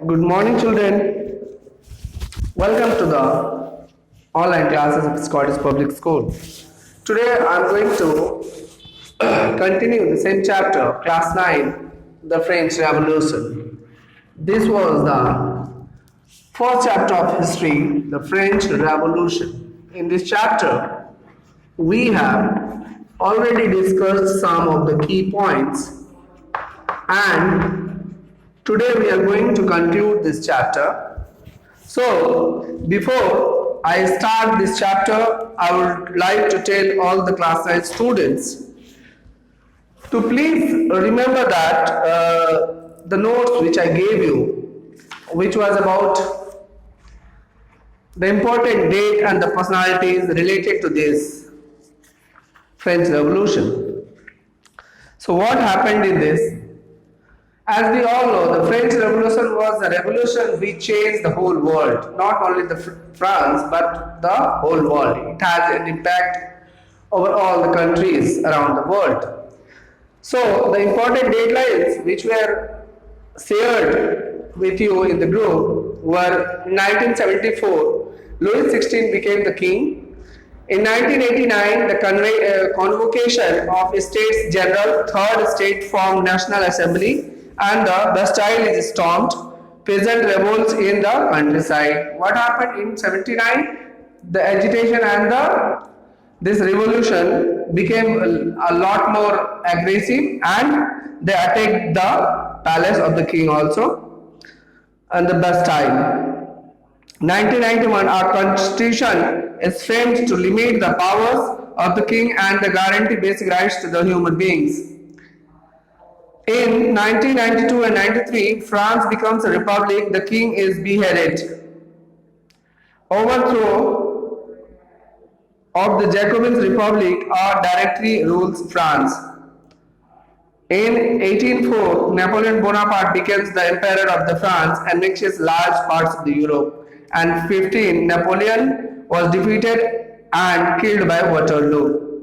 Good morning, children. Welcome to the online classes of Scottish Public School. Today, I am going to continue the same chapter, Class 9, the French Revolution. This was the first chapter of history, the French Revolution. In this chapter, we have already discussed some of the key points, and today we are going to conclude this chapter. So, before I start this chapter, I would like to tell all the class 9 students to please remember that the notes which I gave you, which was about the important date and the personalities related to this French Revolution. So, what happened in this? As we all know, the French Revolution was a revolution which changed the whole world, not only the France but the whole world. It has an impact over all the countries around the world. So the important deadlines which were shared with you in the group were: in 1974, Louis XVI became the king. In 1989, the convocation of States General, Third State formed National Assembly, and the Bastille is stormed. Peasant revolts in the countryside. What happened in 79? The agitation and this revolution became a lot more aggressive, and they attacked the palace of the king also, and the Bastille. 1991, our constitution is framed to limit the powers of the king and the guarantee basic rights to the human beings. In 1992 and 93, France becomes a republic. The king is beheaded. Overthrow of the Jacobin Republic or directory rules France. In 1804, Napoleon Bonaparte becomes the emperor of the France and annexes large parts of the Europe. And 15, Napoleon was defeated and killed by Waterloo.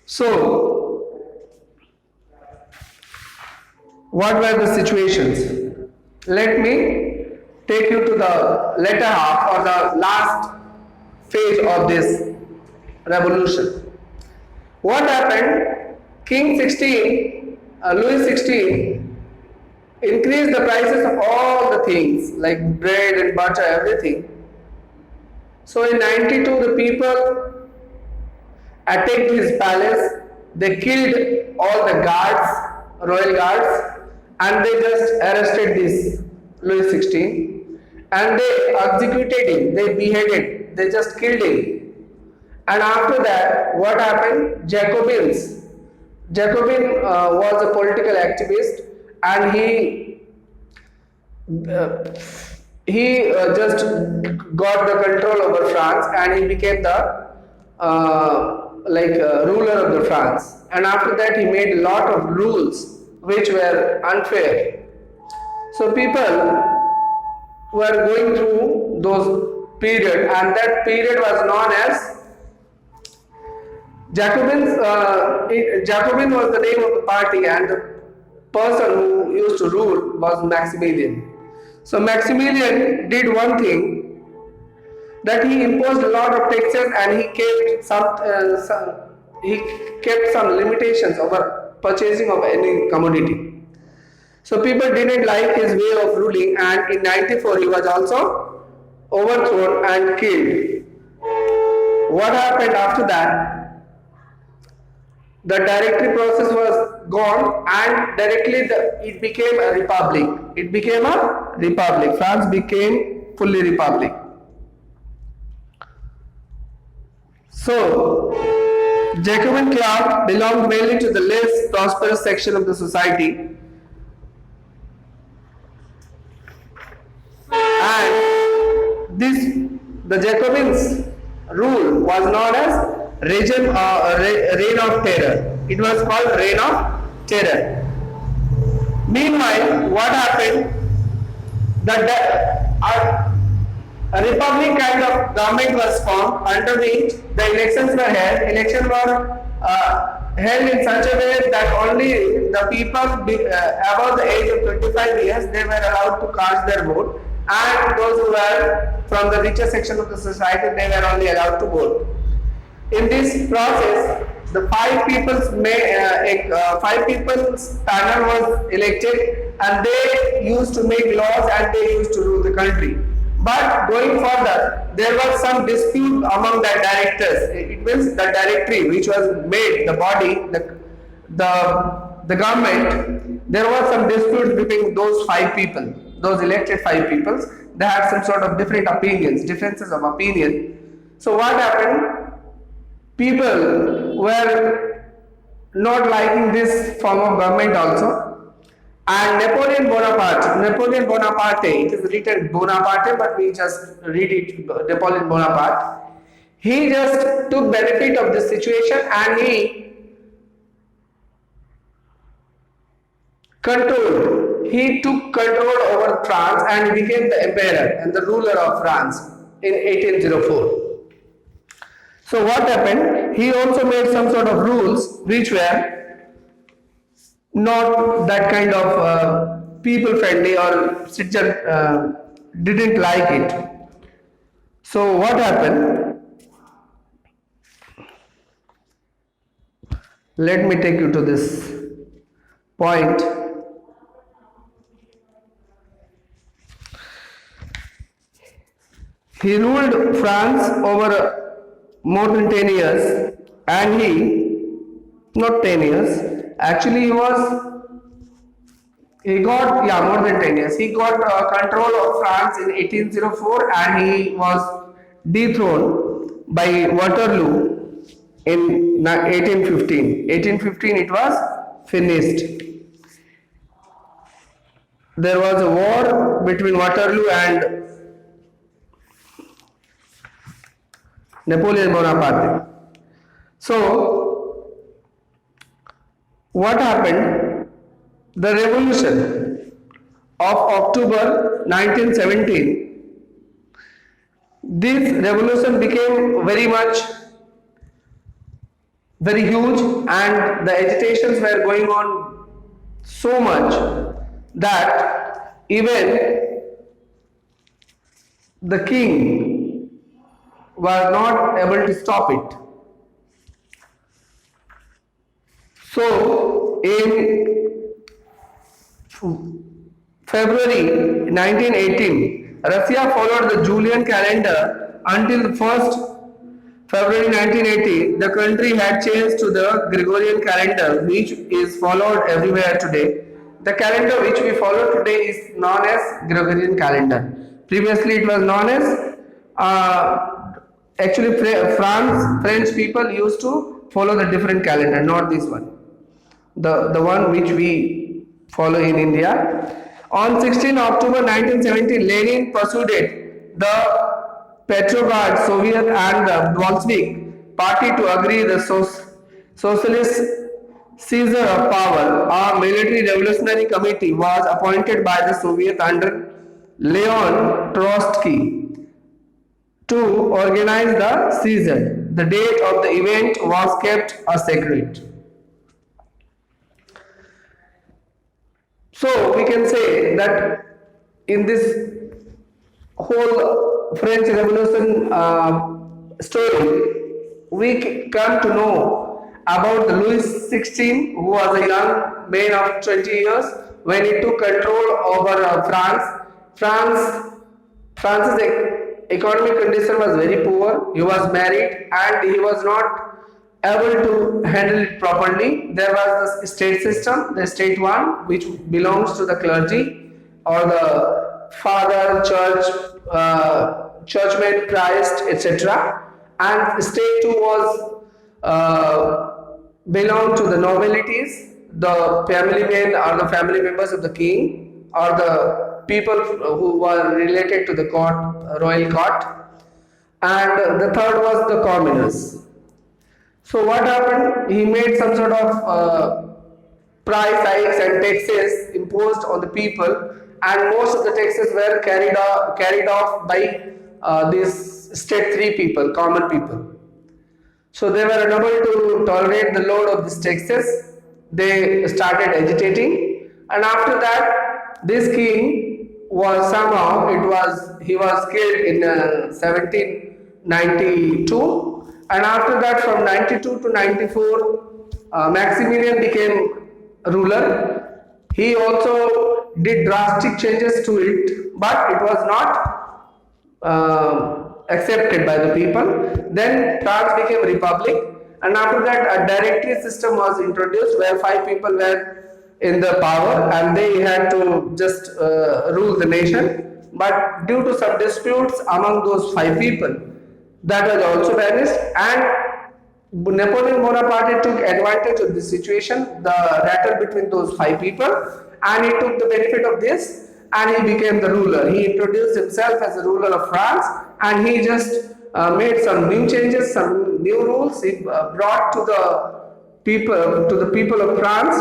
So, what were the situations? Let me take you to the latter half or the last phase of this revolution. What happened? King 16, Louis 16, increased the prices of all the things like bread and butter, everything. So in 92, the people attacked his palace. They killed all the guards, royal guards, and they just arrested this Louis XVI, and they executed him, they beheaded, they just killed him. And after that, what happened? Jacobin was a political activist, and he just got the control over France, and he became the ruler of the France. And after that, he made a lot of rules which were unfair. So people were going through those period, and that period was known as Jacobins. Jacobin was the name of the party, and the person who used to rule was Maximilian. So Maximilian did one thing, that he imposed a lot of taxes, and he kept some limitations over purchasing of any commodity. So people didn't like his way of ruling, and in 94 he was also overthrown and killed. What happened after that? The directory process was gone, and directly it became a republic. It became a republic. France became fully republic. So, Jacobin club belonged mainly to the less prosperous section of the society, and the Jacobins' rule was known as Reign of Terror. It was called Reign of Terror. Meanwhile, what happened? A republic kind of government was formed, under which the elections were held. Elections were held in such a way that only the people above the age of 25 years, they were allowed to cast their vote, and those who were from the richer section of the society, they were only allowed to vote. In this process, the five people's panel was elected, and they used to make laws and they used to rule the country. But going further, there was some dispute among the directors. It means the directory which was made, the body, the government. There was some dispute between those five people, those elected five peoples. They had some sort of different opinions, differences of opinion. So what happened? People were not liking this form of government also, and Napoleon Bonaparte, it is written Bonaparte, but we just read it Napoleon Bonaparte. He just took benefit of this situation and he took control over France and he became the emperor and the ruler of France in 1804. So what happened? He also made some sort of rules which were not that kind of people friendly, or citizen didn't like it. So what happened? Let me take you to this point. He ruled France over more than 10 years, and not 10 years, actually he got more than 10 years. He got control of France in 1804 and he was dethroned by Waterloo in 1815. 1815 it was finished. There was a war between Waterloo and Napoleon Bonaparte. So, what happened? The revolution of October 1917, this revolution became very huge, and the agitations were going on so much that even the king were not able to stop it. So in February 1918, Russia followed the Julian calendar until 1st February 1980. The country had changed to the Gregorian calendar, which is followed everywhere today. The calendar which we follow today is known as Gregorian calendar. Previously it was known as actually French people used to follow the different calendar, not this one, the one which we follow in India. On 16 October 1970, Lenin persuaded the Petrograd Soviet and the Bolshevik party to agree the socialist seizure of power. A military revolutionary committee was appointed by the Soviet under Leon Trotsky to organize the seizure. The date of the event was kept a secret. So we can say that in this whole French Revolution story, we come to know about the Louis XVI, who was a young man of 20 years when he took control over France. France's economic condition was very poor. He was married and he was not able to handle it properly. There was the state system, the state one, which belongs to the clergy or the father, church, churchman, Christ, etc. And state two was belonged to the nobilities, the family men or the family members of the king, or the people who were related to the court, royal court, and the third was the commoners. So what happened? He made some sort of price hikes and taxes imposed on the people, and most of the taxes were carried off by these state three people, common people. So they were unable to tolerate the load of these taxes. they started agitating, and after that, this king was somehow he was killed in 1792, and after that, from 92 to 94, Maximilian became ruler. He also did drastic changes to it, but it was not accepted by the people. Then France became republic, and after that a directory system was introduced where 5 people were in the power and they had to just rule the nation. But due to some disputes among those 5 people, that was also vanished, and Napoleon Bonaparte took advantage of the situation, the battle between those 5 people, and he took the benefit of this and he became the ruler. He introduced himself as the ruler of France, and he just made some new changes, some new rules. He brought to the people of France,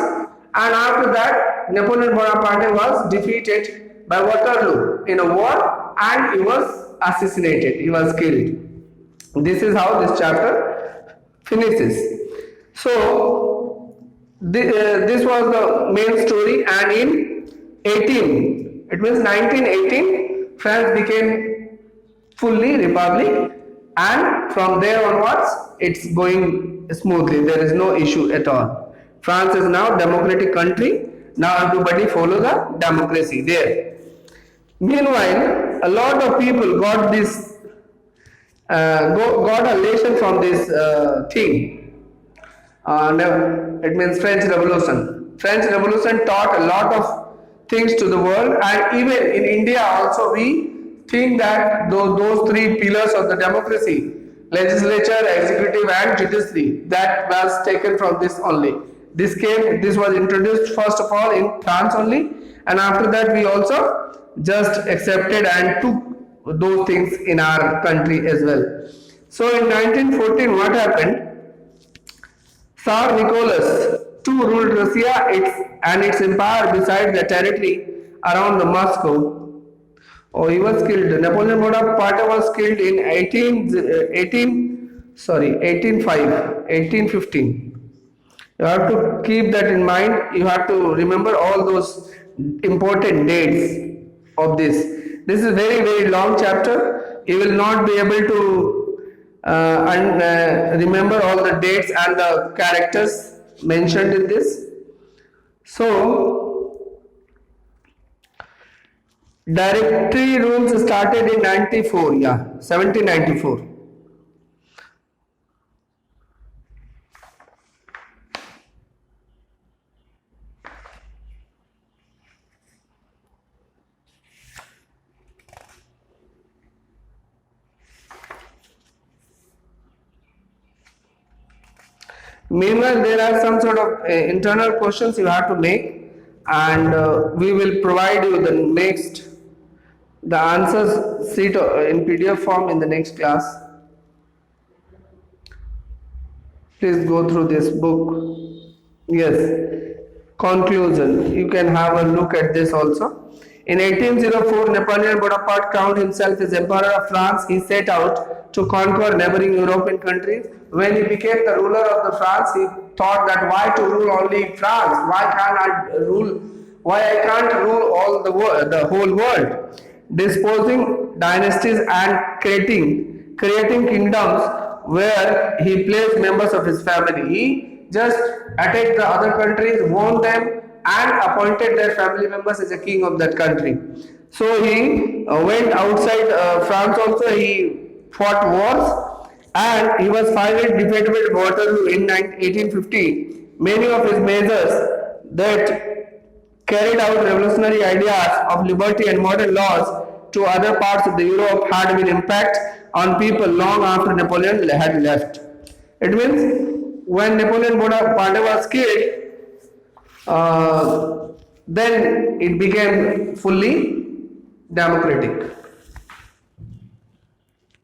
and after that Napoleon Bonaparte was defeated by Waterloo in a war, and he was assassinated. He was killed. This is how this chapter finishes. So this was the main story, and in 1918, France became fully republic, and from there onwards it's going smoothly. There is no issue at all. France is now democratic country. Now everybody follow the democracy there. Meanwhile, a lot of people got this got a lesson from this thing. It means French Revolution. French Revolution taught a lot of things to the world, and even in India also we think that those 3 pillars of the democracy, legislature, executive and judiciary, that was taken from this only. This was introduced first of all in France only, and after that we also just accepted and took those things in our country as well. So in 1914 what happened? Tsar Nicholas II ruled Russia and its empire besides the territory around the Moscow. Oh, he was killed. Napoleon Bonaparte was killed in 1815. You have to keep that in mind. You have to remember all those important dates of this. This is a very, very long chapter. You will not be able to remember all the dates and the characters mentioned in this. So, directory rules started in 1794. Meanwhile, there are some sort of internal questions you have to make, and we will provide you the answers sheet in PDF form in the next class. Please go through this book. Yes, conclusion. You can have a look at this also. In 1804, Napoleon Bonaparte crowned himself as Emperor of France. He set out to conquer neighboring European countries. When he became the ruler of the France, he thought that why to rule only France? Why I can't rule all the whole world? Disposing dynasties and creating kingdoms where he placed members of his family. He just attacked the other countries, won them, and appointed their family members as a king of that country. So he went outside France also. He fought wars, and he was finally defeated at Waterloo in 1850. Many of his measures that carried out revolutionary ideas of liberty and modern laws to other parts of the Europe had been impact on people long after Napoleon had left. It means when Napoleon Bonaparte was killed, then it became fully democratic.